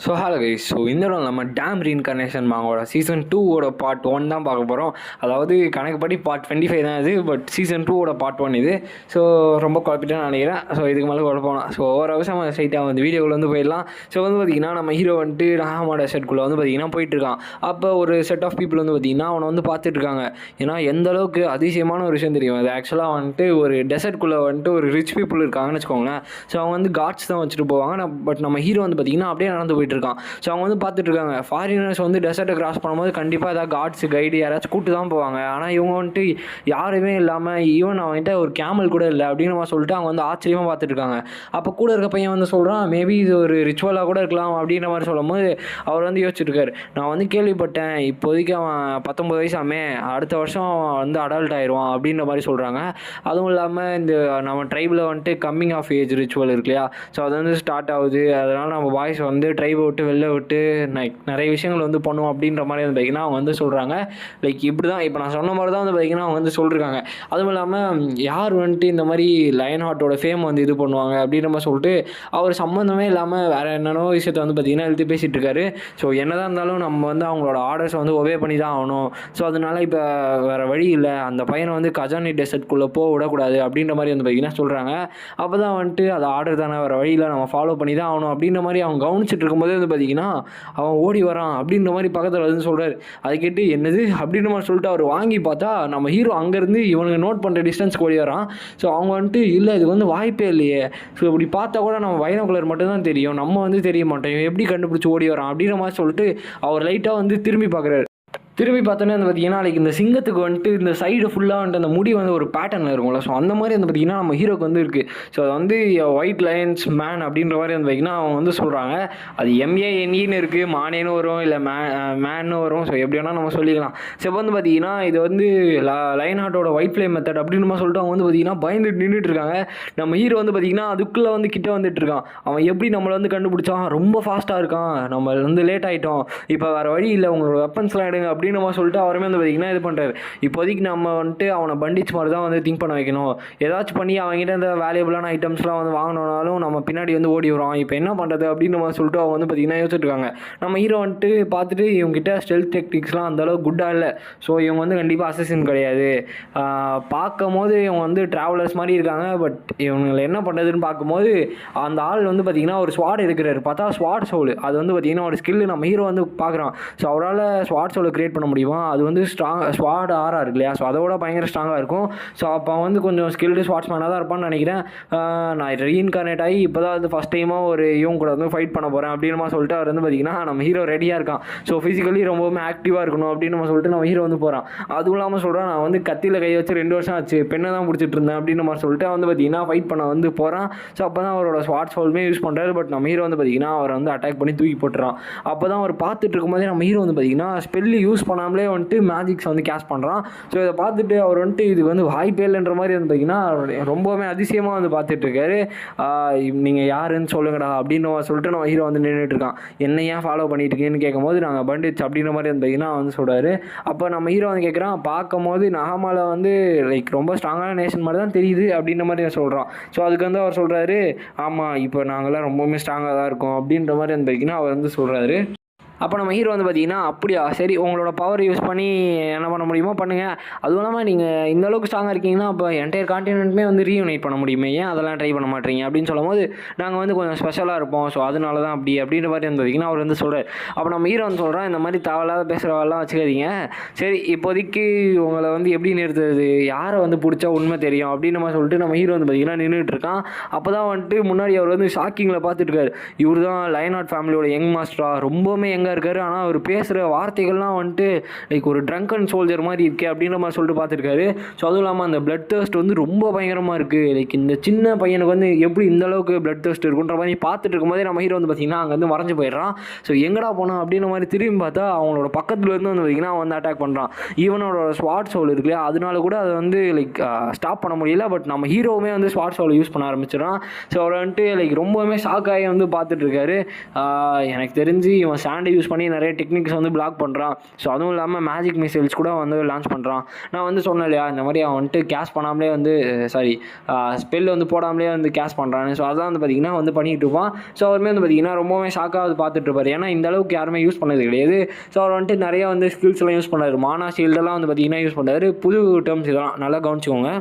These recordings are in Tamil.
Hello guys. இந்த இடம் நம்ம டேம் ரீஇன்கார்னேஷன் மாங்கோட சீசன் 2ஓட பார்ட் 1 தான் பார்க்க போகிறோம். அதாவது கணக்குப்படி பார்ட் 25 தான் இது, பட் சீசன் 2ஓட பார்ட் 1 இது. ஸோ ரொம்ப குழப்பிட்டேன்னு நினைக்கிறேன். ஸோ இதுக்கு மேலே குழப்பம். ஸோ ஓவர் அவசரம் ஸ்ட்ரைட்டாக வந்து வீடியோக்குள்ள வந்து போயிடலாம். ஸோ வந்து பார்த்திங்கன்னா நம்ம ஹீரோ வந்துட்டு நகாமாட செட்குள்ளே வந்து பார்த்திங்கன்னா போயிட்டுருக்கான். அப்போ ஒரு செட் ஆஃப் பீப்புள் வந்து பார்த்திங்கன்னா அவனை வந்து பார்த்துட்ருக்காங்க. ஏன்னா எந்த அளவுக்கு அதிசயமான ஒரு விஷயம் தெரியும். அது ஆக்சுவலாக வந்துட்டு ஒரு டெசர்ட்குள்ளே வந்துட்டு ஒரு ரிச் பீப்புள் இருக்காங்கன்னு வச்சுக்கோங்களேன். ஸோ அவங்க வந்து காட்ஸ் தான் வச்சுட்டு போவாங்க. பட் நம்ம ஹீரோ வந்து பார்த்திங்கன்னா அப்படியே நடந்து போயிட்டுருக்கான். ஸோ அவங்க வந்து பார்த்துட்டு இருக்காங்க. ஃபாரினர்ஸ் வந்து டெசர்ட்டை கிராஸ் பண்ணும்போது கண்டிப்பாக ஏதாவது காட்ஸ் கைடு யாராச்சும் கூட்டு தான் போவாங்க. ஆனால் இவங்க வந்துட்டு யாருமே இல்லாமல் ஈவன் அவங்ககிட்ட ஒரு கேமல் கூட இல்லை அப்படின்னு நம்ம சொல்லிட்டு அவங்க வந்து ஆச்சரியமாக பார்த்துட்டு இருக்காங்க. அப்போ கூட இருக்க பையன் வந்து சொல்கிறான், மேபி இது ஒரு ரிச்சுவலாக கூட இருக்கலாம் அப்படின்ற மாதிரி சொல்லும் போது அவர் வந்து யோசிச்சுட்டு இருக்காரு. நான் வந்து கேள்விப்பட்டேன் இப்போதைக்கு அவன் 19 வயசாமே, அடுத்த வருஷம் அவன் வந்து அடல்ட் ஆயிடுவான் அப்படின்ற மாதிரி சொல்கிறாங்க. அதுவும் இல்லாமல் இந்த நம்ம ட்ரைபில் வந்துட்டு கம்மிங் ஆஃப் ஏஜ் ரிச்சுவல் இருக்கு இல்லையா, ஸோ அது வந்து ஸ்டார்ட் ஆகுது. அதனால் நம்ம பாய்ஸ் வந்து ட்ரைபை விட்டு வெளில விட்டு நிறைய விஷயங்கள் வந்து பண்ணுவோம் அப்படின்ற மாதிரி வந்து பார்த்திங்கன்னா அவங்க வந்து சொல்கிறாங்க. லைக் இப்படி தான் இப்போ நான் சொன்ன மாதிரி தான் வந்து பார்த்திங்கன்னா அவங்க வந்து சொல்லியிருக்காங்க. அதுவும் இல்லாமல் யார் வந்துட்டு இந்த மாதிரி லயன் ஹார்ட்டோட ஃபேம் வந்து இது பண்ணுவாங்க அப்படின்ற மாதிரி சொல்லிட்டு அவர் சம்மந்தமே இல்லாமல் வேறு என்னென்னோ விஷயத்தை வந்து பார்த்திங்கன்னா எழுதி பேசிகிட்டு இருக்காரு. ஸோ என்னதான் இருந்தாலும் நம்ம வந்து அவங்களோட ஆர்டர்ஸை வந்து ஒபே பண்ணி தான் ஆகணும். ஸோ அதனால் இப்போ வேறு வழி இல்லை, அந்த பையனை வந்து கஜானி டெசர்ட்குள்ளே போக விடக்கூடாது அப்படின்ற மாதிரி வந்து பார்த்திங்கன்னா சொல்கிறாங்க. அப்போ தான் வந்துட்டு அது ஆர்டர் தானே, வேறு வழியில் நம்ம ஃபாலோ பண்ணி தான் ஆகணும் அப்படின்ற மாதிரி அவங்க கவனிச்சிட்டு இருக்கும்போதே வந்து பார்த்திங்கன்னா அவன் ஓடி வரான் அப்படின்ற மாதிரி பக்கத்தில் வந்து சொல்கிறார். அதை கேட்டு என்னது அப்படின்ற மாதிரி சொல்லிட்டு அவர் வாங்கி பார்த்தா நம்ம ஹீரோ அங்கேருந்து இவனுக்கு நோட் பண்ணுற டிஸ்டன்ஸ்க்கு ஓடி வரான். ஸோ அவங்க வந்துட்டு இல்லை இது வந்து வாய்ப்பே இல்லையே, ஸோ இப்படி பார்த்தா கூட நம்ம பைனாகுலர் மட்டும்தான் தெரியும், நம்ம வந்து தெரிய மாட்டோம், இவன் எப்படி கண்டுபிடிச்சி ஓடி வரான் அப்படின்ற மாதிரி சொல்லிட்டு அவர் லைட்டாக வந்து திரும்பி பார்க்குறாரு. திரும்பி பார்த்தோன்னே வந்து பார்த்திங்கன்னா லைக் இந்த சிங்கத்துக்கு வந்துட்டு இந்த சைடு ஃபுல்லாக வந்துட்டு அந்த முடி வந்து ஒரு பேட்டர்னில் இருக்கும்ல, ஸோ அந்த மாதிரி வந்து பார்த்திங்கன்னா நம்ம ஹீரோக்கு வந்து இருக்குது. ஸோ அது வந்து ஒயிட் லயன்ஸ் மேன் அப்படின்ற மாதிரி வந்து பார்த்திங்கன்னா அவங்க வந்து சொல்கிறாங்க. அது MANEன்னு இருக்குது, மானேன்னு வரும், இல்லை மேன்னு வரும். ஸோ எப்படி வேணால் நம்ம சொல்லிக்கலாம். ஸோ இப்போ வந்து பார்த்திங்கன்னா இது வந்து லயன் ஹார்ட்டோட ஒயிட் ஃப்ளேம் மெத்தட் அப்படின்னு மாதிரி சொல்லிட்டு அவங்க வந்து பார்த்திங்கன்னா பயந்துட்டு நின்றுட்டு இருக்காங்க. நம்ம ஹீரோ வந்து பார்த்திங்கன்னா அதுக்குள்ளே வந்து கிட்டே வந்துட்டு இருக்கான். அவன் எப்படி நம்மளை வந்து கண்டுபிடிச்சான், ரொம்ப ஃபாஸ்ட்டாக இருக்கான், நம்ம வந்து லேட் ஆகிட்டோம், இப்போ வேறு வழி இல்லை, உங்களோட வெப்பன்ஸ்லாம் எடுங்க அப்படின்னு நம்ம சொல்லிட்டு அவருமே வந்து பார்த்திங்கன்னா இது பண்ணுறாரு. இப்போதைக்கு நம்ம வந்துட்டு அவனை பண்டிட்ஸ் மாதிரி தான் வந்து திங்க் பண்ண வைக்கணும். ஏதாச்சும் பண்ணி அவங்ககிட்ட இந்த வேல்யூபிளான ஐட்டம்ஸ்லாம் வந்து வாங்கினாலும் நம்ம பின்னாடி வந்து ஓடி வரோம், இப்போ என்ன பண்ணுறது அப்படின்னு நம்ம சொல்லிட்டு அவங்க வந்து பார்த்திங்கன்னா யோசிச்சுட்டு இருக்காங்க. நம்ம ஹீரோ வந்துட்டு பார்த்துட்டு இவங்ககிட்ட ஸ்டெல்த் டெக்னிக்ஸ்லாம் அந்தளவுக்கு குட்டாக இல்லை, ஸோ இவங்க வந்து கண்டிப்பாக அசசின் கிடையாது. பார்க்கும் போது இவங்க வந்து ட்ராவலர்ஸ் மாதிரி இருக்காங்க, பட் இவங்களை என்ன பண்ணுறதுன்னு பார்க்கும்போது அந்த ஆள் வந்து பார்த்திங்கன்னா ஒரு ஸ்வாட் எடுக்கிறாரு. பார்த்தா ஸ்வாட் சோல், அது வந்து பார்த்திங்கன்னா ஒரு ஸ்கில்லு நம்ம ஹீரோ வந்து பார்க்குறான். ஸோ அவரால் ஸ்வாட் சோலை க்ரியேட் பண்ண முடியுமா, அது வந்து ஸ்வாட் ஆரா இருக்கு இல்லையா, ஸோ அதோட பயங்கர ஸ்ட்ராங்காக இருக்கும். ஸோ அப்போ வந்து கொஞ்சம் ஸ்கில்டு ஸ்வாட்ஸ்மேனாக தான் இருப்பான்னு நினைக்கிறேன். நான் ரீஇன்கார்னேட் ஆகி இப்போ தான் வந்து ஃபஸ்ட் டைமாக ஒரு இவங்க கூட வந்து ஃபைட் பண்ண போகிறேன் அப்படின்னு சொல்லிட்டு அவர் வந்து பார்த்திங்கன்னா நம்ம ஹீரோ ரெடியாக இருக்கான். ஸோ ஃபிசிக்கலி ரொம்பவுமே ஆக்டிவாக இருக்கணும் அப்படின்னு சொல்லிட்டு நம்ம ஹீரோ வந்து போகிறான். அதுவும் இல்லாமல் சொல்கிறான், நான் வந்து கத்தியில் கை வச்சு 2 வருஷம் ஆச்சு, பெண்ணை தான் பிடிச்சிட்டு இருந்தேன் அப்படின்னு மாதிரி சொல்லிட்டு வந்து பார்த்திங்கன்னா ஃபைட் பண்ண வந்து போகிறான். ஸோ அப்போ தான் அவரோட ஸ்வாட் சோல்மே யூஸ் பண்ணுறாரு. பட் நம்ம ஹீரோ வந்து பார்த்திங்கன்னா அவரை வந்து அட்டாக் பண்ணி தூக்கி போட்டுறான். அப்போ தான் அவர் பார்த்துட்டு இருக்கும்போதே நம்ம ஹீரோ வந்து பார்த்திங்கன்னா ஸ்பெல்லி யூஸ் பண்ணாமலே வந்துட்டு மேஜிக்ஸ் வந்து கேஷ் பண்ணுறான். ஸோ இதை பார்த்துட்டு அவர் வந்துட்டு இது வந்து வாய்ப்பே இல்லைன்ற மாதிரி வந்து பார்த்திங்கன்னா ரொம்பவுமே அதிசயமாக வந்து பார்த்துட்டு இருக்காரு. நீங்கள் யாருன்னு சொல்லுங்கடா அப்படின்னு சொல்லிட்டு நம்ம ஹீரோ வந்து நின்றுட்டு இருக்கான். என்ன ஏன் ஃபாலோ பண்ணிட்டு இருக்கீங்கன்னு கேட்கும்போது நாங்கள் பண்டிட்ஸ் அப்படின்ற மாதிரி வந்து பார்த்திங்கன்னா வந்து சொல்கிறாரு. அப்போ நம்ம ஹீரோ வந்து கேட்குறான், பார்க்கும் போது நகாமால வந்து லைக் ரொம்ப ஸ்ட்ராங்கான நேஷன் மாதிரி தான் தெரியுது அப்படின்ற மாதிரி சொல்கிறான். ஸோ அதுக்கு வந்து அவர் சொல்கிறாரு, ஆமாம் இப்போ நாங்கள்லாம் ரொம்பவுமே ஸ்ட்ராங்காக தான் இருக்கோம் அப்படின்ற மாதிரி வந்து பார்த்திங்கன்னா அவர் வந்து சொல்கிறாரு. அப்போ நம்ம ஹீரோ வந்து பார்த்திங்கன்னா அப்படியா சரி, உங்களோட பவர் யூஸ் பண்ணி என்ன பண்ண முடியுமோ பண்ணுங்கள், அதுவும் இல்லாமல் நீங்கள் இந்த அளவுக்கு ஸ்ட்ராங்காக இருக்கீங்கன்னா அப்போ என்டையர் கான்டினென்ட்டுமே வந்து ரீயூனைட் பண்ண முடியுமே, ஏன் அதெல்லாம் ட்ரை பண்ண மாட்டீங்க அப்படின்னு சொல்லும் போது நாங்கள் வந்து கொஞ்சம் ஸ்பெஷலாக இருப்போம், ஸோ அதனால தான் அப்படின்ற மாதிரி வந்து பார்த்திங்கன்னா அவர் வந்து சொல்கிறார். அப்போ நம்ம ஹீரோ வந்து சொல்கிறான், இந்த மாதிரி தேவையில்லாத பேசுகிறவெல்லாம் வச்சுக்காதீங்க, சரி இப்போதைக்கு உங்களை வந்து எப்படி நிறுத்துறது, யாரை வந்து பிடிச்சா உண்மை தெரியும் அப்படின்னு நம்ம சொல்லிட்டு நம்ம ஹீரோ வந்து பார்த்திங்கன்னா நின்றுட்டு இருக்கான். அப்போ தான் வந்துட்டு முன்னாடி அவர் வந்து ஷாக்கிங்கில் பார்த்துட்டு இருக்காரு. இவர் தான் லயன் ஹார்ட் ஃபேமிலியோட யங் மாஸ்டரா, ரொம்பவுமே யங்காக இருக்காரு, ஆனால் அவர் பேசுகிற வார்த்தைகள்லாம் வந்துட்டு லைக் ஒரு ட்ரங்கன் சோல்ஜர் மாதிரி இருக்கே அப்படின்ற மாதிரி சொல்லிட்டு பார்த்துருக்காரு. ஸோ அதுவும் இல்லாமல் அந்த பிளட் தர்ஸ்ட் வந்து ரொம்ப பயங்கரமாக இருக்குது. லைக் இந்த சின்ன பையனுக்கு வந்து எப்படி இந்த அளவுக்கு பிளட் தர்ஸ்ட் இருக்குன்ற மாதிரி பார்த்துட்டு இருக்கும்போதே நம்ம ஹீரோ வந்து பார்த்திங்கன்னா அங்கே வந்து மறைஞ்சு போயிடுறான். ஸோ எங்கடா போனான் அப்படின்ற மாதிரி திரும்பி பார்த்தா அவங்களோட பக்கத்தில் இருந்து வந்து பார்த்திங்கன்னா அவன் வந்து அட்டாக் பண்ணுறான். ஈவனோட ஸ்வாட் சோல் இருக்கு இல்லையா, அதனால கூட அதை வந்து லைக் ஸ்டாப் பண்ண முடியல. பட் நம்ம ஹீரோவுமே வந்து ஸ்வாட் சோலை யூஸ் பண்ண ஆரம்பிச்சிடறான். ஸோ அவர் வந்துட்டு லைக் ரொம்பவுமே ஷாக்காகி வந்து பார்த்துட்டு இருக்காரு. எனக்கு தெரிஞ்சு இவன் ஸ்டாண்டை யூஸ் பண்ணி நிறைய டெக்னிக்ஸ் வந்து பிளாக் பண்ணுறான். ஸோ அதுவும் இல்லாமல் மேஜிக் மிசைல்ஸ் கூட வந்து லான்ச் பண்ணுறான். நான் வந்து சொன்னேன் இல்லையா, இந்த மாதிரி அவன் வந்துட்டு கேஷ் பண்ணாமலே வந்து ஸ்பெல் வந்து போடாமலே வந்து கேஷ் பண்ணுறான்னு. ஸோ அதான் வந்து பார்த்திங்கன்னா வந்து பண்ணிகிட்டு இருப்பான். ஸோ அவருமே வந்து பார்த்திங்கன்னா ரொம்பவே ஷாக்காக வந்து பார்த்துட்டு இருப்பார். ஏன்னா இந்த அளவுக்கு யாருமே யூஸ் பண்ணது கிடையாது. ஸோ அவர் வந்துட்டு நிறைய வந்து ஸ்கில்ஸ்லாம் யூஸ் பண்ணார். மானா ஷீல்டெல்லாம் வந்து பார்த்திங்கன்னா யூஸ் பண்ணார். புது டேர்ம்ஸ் இதெல்லாம் நல்லா கவனிச்சுக்கோங்க.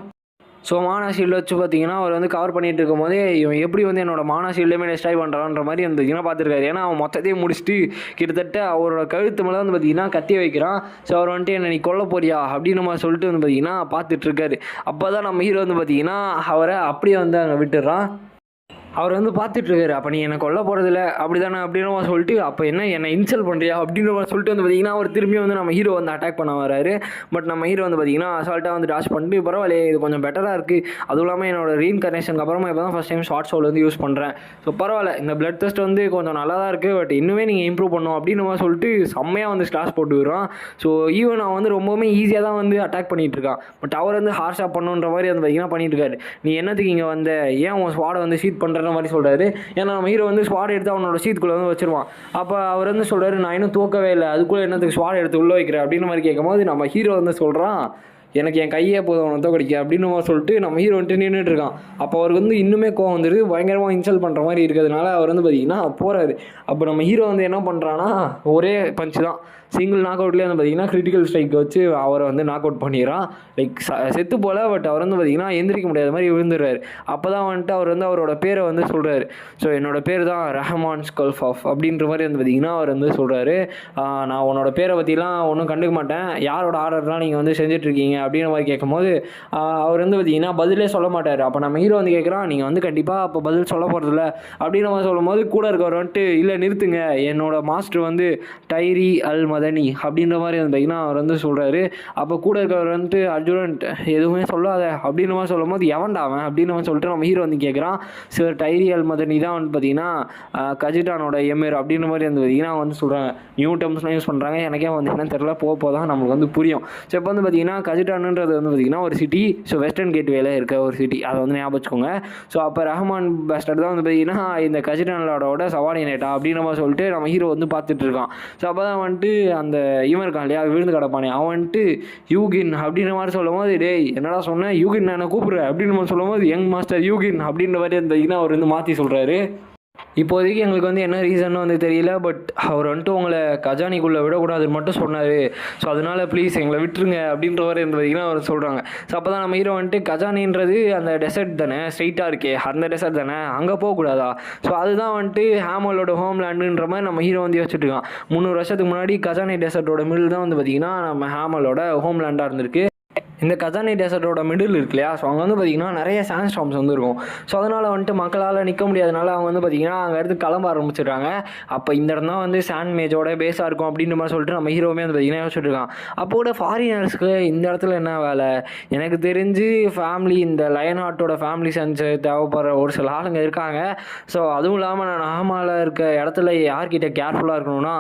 ஸோ மானா ஷீல்டு வச்சு பார்த்தீங்கன்னா அவர் வந்து கவர் பண்ணிகிட்டு இருக்கும்போதே இவன் எப்படி வந்து என்னோட மானா ஷீல்டுமே டெஸ்ட்ராய் பண்ணுறான்ற மாதிரி வந்து பார்த்தீங்கன்னா பார்த்துருக்காரு. ஏன்னா அவன் மொத்தத்தையும் முடிச்சுட்டு கிட்டத்தட்ட அவரோட கழுத்து மேலே வந்து பார்த்தீங்கன்னா கத்தி வைக்கிறான். ஸோ அவர் வந்துட்டு என்ன நீ கொல்ல போறியா அப்படின்னு நம்ம சொல்லிட்டு வந்து பார்த்தீங்கன்னா பார்த்துட்ருக்காரு. அப்போ தான் நம்ம ஹீரோ வந்து பார்த்தீங்கன்னா அவரை அப்படியே வந்து அங்கே விட்டுடுறான். அவர் வந்து பார்த்துட்ருக்காரு. அப்போ நீ என்னை கொல்ல போகிறதில்ல அப்படி தானே அப்படின்னு சொல்லிட்டு, அப்போ என்னை இன்சல்ட் பண்ணுறியா அப்படின்னு சொல்லிட்டு வந்து பார்த்திங்கன்னா அவர் திரும்பியும் வந்து நம்ம ஹீரோ வந்து அட்டாக் பண்ண வராரு. பட் நம்ம ஹீரோ வந்து பார்த்திங்கன்னா அசால்ட்டாக வந்து டாஷ் பண்ணிட்டு பரவாயில்லையே இது கொஞ்சம் பெட்டராக இருக்குது. அதுவும் இல்லாமல் என்னோட ரீஇன்கார்னேஷனுக்கு அப்புறமா இப்போ தான் ஃபஸ்ட் டைம் ஷார்ட் சோல் வந்து யூஸ் பண்ணுறேன். ஸோ பரவாயில்ல இந்த பிளட் டெஸ்ட் வந்து கொஞ்சம் நல்லா தான் இருக்குது. பட் இன்னுமே நீங்கள் இம்ப்ரூவ் பண்ணணும் அப்படின்னு சொல்லிட்டு செம்மையாக வந்து ஸ்லாஷ் போட்டு விடுறான். ஸோ ஈவன் அவன் வந்து ரொம்பவுமே ஈஸியாக தான் வந்து அட்டாக் பண்ணிகிட்டு இருக்கான். பட் அவர் வந்து ஹார்ஷாக பண்ணுன்ற மாதிரி வந்து பார்த்திங்கன்னா பண்ணிட்டு இருக்காரு. நீ என்னத்துக்கு இங்கே வந்த, ஏன் உன் ஸ்வாடை வந்து ஷீட் பண்ணுற மாதிரி சொல்கிறாரு. ஏன்னா நம்ம ஹீரோ வந்து ஸ்வாட் எடுத்து அவனோட சீத்துக்குள்ளே வந்து வச்சிருவான். அப்போ அவர் வந்து சொல்கிறாரு நான் இன்னும் தூக்கவே இல்லை, அதுக்குள்ளே என்னத்துக்கு ஸ்வாட் எடுத்து உள்ளே வைக்கிறேன் அப்படின்னு மாதிரி கேட்கும்போது நம்ம ஹீரோ வந்து சொல்கிறான் எனக்கு என் கையே போதும் அவனை தோக்கடிக்க அப்படின்னு சொல்லிட்டு நம்ம ஹீரோ வந்துட்டு நின்றுட்டு இருக்கான். அப்போ அவருக்கு வந்து இன்னுமே கோவம் வந்துடுது. பயங்கரமாக இன்சல்ட் பண்ணுற மாதிரி இருக்கிறதுனால அவர் வந்து பார்த்திங்கன்னா போகிறாரு. அப்போ நம்ம ஹீரோ வந்து என்ன பண்ணுறான்னா ஒரே பஞ்சு தான், சிங்கிள் நாக் அவுட்லேயே வந்து பார்த்திங்கன்னா கிரிட்டிக்கல் ஸ்ட்ரைக் வச்சு அவரை வந்து நாக் அவுட் பண்ணிடுறான். லைக் செத்து போல். பட் அவர் வந்து பார்த்திங்கன்னா எந்திரிக்க முடியாத மாதிரி விழுந்துடுறாரு. அப்போ தான் வந்துட்டு அவர் வந்து அவரோட பேரை வந்து சொல்கிறாரு. ஸோ என்னோடய பேர் தான் ரஹமான் ஸ்கல்ஃபாஃப் அப்படின்ற மாதிரி வந்து பார்த்திங்கன்னா அவர் வந்து சொல்கிறாரு. நான் உன்னோட பேரை பற்றிலாம் ஒன்றும் கண்டுக்க மாட்டேன், யாரோட ஆர்டர்லாம் நீங்கள் வந்து செஞ்சிட்ருக்கீங்க அப்படின்ற மாதிரி கேட்கும்போது அவர் வந்து பார்த்திங்கன்னா பதிலே சொல்ல மாட்டார். அப்போ நம்ம ஹீரோ வந்து கேட்குறான் நீங்கள் வந்து கண்டிப்பாக அப்போ பதில் சொல்ல போகிறதில்ல அப்படின்னு மாதிரி சொல்லும்போது கூட இருக்கவர் வந்துட்டு இல்லை நிறுத்துங்க, என்னோடய மாஸ்டர் வந்து டைரி அல் மதனி அப்படின்ற மாதிரி வந்து பார்த்திங்கன்னா அவர் வந்து சொல்கிறாரு. அப்போ கூட இருக்கவர் வந்துட்டு அர்ஜுனன்ட் எதுவுமே சொல்லாத அப்படின்னு மாதிரி சொல்லும் போது எவன்டா அவன் அப்படின்னு சொல்லிட்டு நம்ம ஹீரோ வந்து கேட்குறான். சார் டைரி அல் மதனி தான் வந்து பார்த்திங்கன்னா கஜிட்டானோட எமிர் அப்படின்ற மாதிரி வந்து பார்த்திங்கன்னா வந்து சொல்கிறாங்க. நியூ டேர்ம்ஸ்லாம் யூஸ் பண்ணுறாங்க. எனக்கே வந்து என்னன்னு தெரியல, போக தான் நம்மளுக்கு வந்து புரியும். ஸோ இப்போ வந்து பார்த்திங்கன்னா கஜிட்டானுன்றது வந்து பார்த்திங்கன்னா ஒரு சிட்டி. ஸோ வெஸ்டர்ன் கேட்வேல இருக்க ஒரு சிட்டி, அதை வந்து ஞாபகம் வச்சுக்கோங்க. ஸோ அப்போ ரஹ்மான் பேஸ்டர் தான் வந்து பார்த்திங்கன்னா இந்த கஜிட்டானோட சவாடினேட்டா அப்படின்னு நம்ம சொல்லிட்டு நம்ம ஹீரோ வந்து பார்த்துட்டு இருக்கான். ஸோ அப்போ தான் வந்துட்டு அந்த இவன் இருக்கான் இல்லையா விழுந்து கிடப்பானே அவன் வந்துட்டு யூகின் அப்படின்ற மாதிரி சொல்லும் போது டேய் என்னடா சொன்னேன் யூகின் நான் கூப்பிட்றேன் அப்படின்னு சொல்லும் போது யங் மாஸ்டர் யூகின் அப்படின்ற மாதிரி இருந்தீங்கன்னா அவர் வந்து மாற்றி சொல்கிறாரு. இப்போதைக்கு எங்களுக்கு வந்து என்ன ரீசன்னு வந்து தெரியல. பட் அவர் வந்துட்டு உங்களை கஜானிக்குள்ளே விடக்கூடாதுன்னு மட்டும் சொன்னார். ஸோ அதனால் ப்ளீஸ் எங்களை விட்டுருங்க அப்படின்ற மாதிரி இருந்து பார்த்திங்கன்னா அவர் சொல்கிறாங்க. ஸோ அப்போ தான் நம்ம ஹீரோ வந்துட்டு கஜானின்றது அந்த டெசர்ட் தானே, ஸ்ட்ரைட்டாக இருக்கே அந்த டெசர்ட் தானே, அங்கே போகக்கூடாதா? ஸோ அதுதான் வந்துட்டு ஹேமலோட ஹோம்லேண்டுன்ற மாதிரி நம்ம ஹீரோ வந்து யோசிச்சுட்டு 300 வருஷத்துக்கு முன்னாடி கஜானி டெசர்ட்டோட மிடில் தான் வந்து பார்த்திங்கன்னா நம்ம ஹேமலோட ஹோம்லேண்டாக இருந்திருக்கு. இந்த கஜானி டெசர்ட்டோட மிடில் இருக்கு இல்லையா, ஸோ அங்கே வந்து பார்த்திங்கன்னா நிறைய சாண்ட் ஸ்டார்ம்ஸ் வந்து இருக்கும். ஸோ அதனால் வந்துட்டு மக்களால் நிற்க முடியாதனால அவங்க வந்து பார்த்திங்கன்னா அங்கே இடத்துக்கு கிளம்ப ஆரம்பிச்சிடுறாங்க. அப்போ இந்த இடம் தான் வந்து சாண்ட் மேஜோட பேஸாக இருக்கும் அப்படின்னு மாதிரி சொல்லிட்டு நம்ம ஹீரோவே வந்து பார்த்திங்கன்னா யோசிச்சுட்டு இருக்கான். அப்போ கூட ஃபாரினர்ஸ்க்கு இந்த இடத்துல என்ன வேலை? எனக்கு தெரிஞ்சு ஃபேமிலி இந்த லயன் ஹார்ட்டோட ஃபேமிலி சென்ஸ் தேவைப்படுற ஒரு சில ஆளுங்க இருக்காங்க. ஸோ அதுவும் இல்லாமல் நான் நாமாவில் இருக்க இடத்துல யார்கிட்ட கேர்ஃபுல்லாக இருக்கணும்னா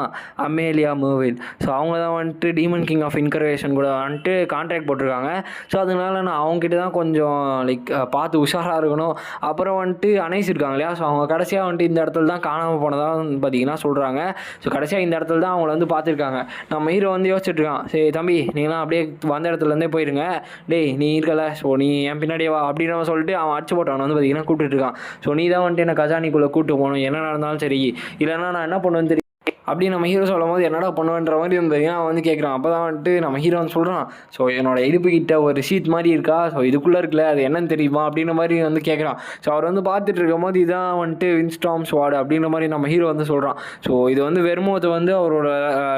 அமேலியா மேர்வின். ஸோ அவங்க தான் வந்துட்டு டீமன் கிங் ஆஃப் இன்கர்வேஷன் கூட வந்துட்டு கான்ட்ராக்ட் போட்டிருக்காங்க. ஸோ அதனால நான் அவங்ககிட்ட தான் கொஞ்சம் லைக் பார்த்து உஷாராக இருக்கணும். அப்புறம் வந்துட்டு அனைஸ் இருக்காங்க இல்லையா, ஸோ அவங்க கடைசியாக வந்துட்டு இந்த இடத்துல தான் காணாமல் போனதாக பார்த்தீங்கன்னா சொல்கிறாங்க. ஸோ கடைசியாக இந்த இடத்துல தான் அவங்கள வந்து பார்த்துருக்காங்க. நம்ம ஹீரோ வந்து யோசிச்சுட்டு இருக்கான், சரி தம்பி நீங்களாம் அப்படியே வந்த இடத்துலேருந்தே போயிருங்க, டேய் நீ இருக்கல, ஸோ நீ என் பின்னாடியே வா அப்படின்னு சொல்லிட்டு அவன் அடிச்சு போட்டவன் வந்து பார்த்தீங்கன்னா கூப்பிட்டு இருக்கான். ஸோ நீ தான் வந்துட்டு என்னை கஜானிக்குள்ளே கூப்பிட்டு போகணும், என்ன நடந்தாலும் சரி, இல்லைன்னா நான் என்ன பண்ணுவேன்னு தெரியும் அப்படின்னு நம்ம ஹீரோ சொல்லும் போது என்னடா பண்ணுவேன்ற மாதிரி வந்து அவன் வந்து கேட்குறான். அப்போ தான் வந்துட்டு நம்ம ஹீரோ வந்து சொல்கிறான், ஸோ என்னோட இடுப்பு கிட்ட ஒரு ஷீட் மாதிரி இருக்கா, ஸோ இதுக்குள்ளே இருக்குல்ல அது என்னன்னு தெரியுமா அப்படின்ற மாதிரி வந்து கேட்குறான். ஸோ அவர் வந்து பார்த்துட்டு இருக்கும் போது இதான் வந்துட்டு வின்ஸ்டார்ம் ஸ்வாட் அப்படின்ற மாதிரி நம்ம ஹீரோ வந்து சொல்கிறான். ஸோ இது வந்து வெறுமோத்தை வந்து அவரோட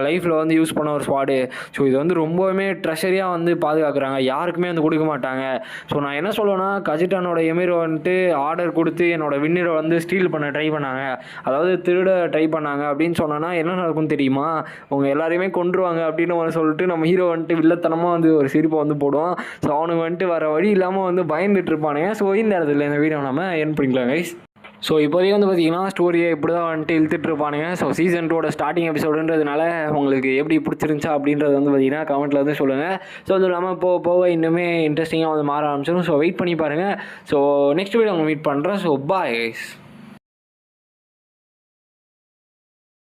லைஃப்பில் வந்து யூஸ் பண்ண ஒரு ஸ்வாடு. ஸோ இது வந்து ரொம்பவுமே ட்ரெஷரியாக வந்து பாதுகாக்கிறாங்க, யாருக்குமே வந்து கொடுக்க மாட்டாங்க. ஸோ நான் என்ன சொல்லுவேன்னா கஜிட்டானோட எமிரோ வந்துட்டு ஆர்டர் கொடுத்து என்னோட வின்னிரை வந்து ஸ்டீல் பண்ண ட்ரை பண்ணாங்க, அதாவது திருட ட்ரை பண்ணாங்க அப்படின்னு சொன்னோன்னா என்ன நடக்கும் தெரியுமா, அவங்க எல்லாரையுமே கொன்றுவாங்க அப்படின்னு சொல்லிட்டு நம்ம ஹீரோ வந்துட்டு வில்லத்தனமாக வந்து ஒரு சிரிப்பை வந்து போடுவான். ஸோ அவனுக்கு வந்துட்டு வர வழி இல்லாமல் வந்து பயந்துட்டு இருப்பானுங்க. ஸோ இந்த இடத்துல இந்த வீடியோ நம்ம என் பண்ணிக்கலாம் கைஸ். ஸோ இப்போதைக்கு வந்து பார்த்திங்கன்னா ஸ்டோரியை இப்படி தான் வந்துட்டு இழுத்துட்டு இருப்பானுங்க. ஸோ சீசன் 2 ஸ்டார்டிங் எபிசோடுன்றதுனால உங்களுக்கு எப்படி பிடிச்சிருந்துச்சா அப்படின்றது வந்து பார்த்திங்கன்னா கமெண்ட்டில் வந்து சொல்லுங்கள். ஸோ அதுவும் இல்லாமல் போக இன்னுமே இன்ட்ரெஸ்டிங்காக வந்து மாற ஆரம்பிச்சிடும். ஸோ வெயிட் பண்ணி பாருங்கள். ஸோ நெக்ஸ்ட் வீடியோ அவங்க மீட் பண்ணுறேன். So bye guys.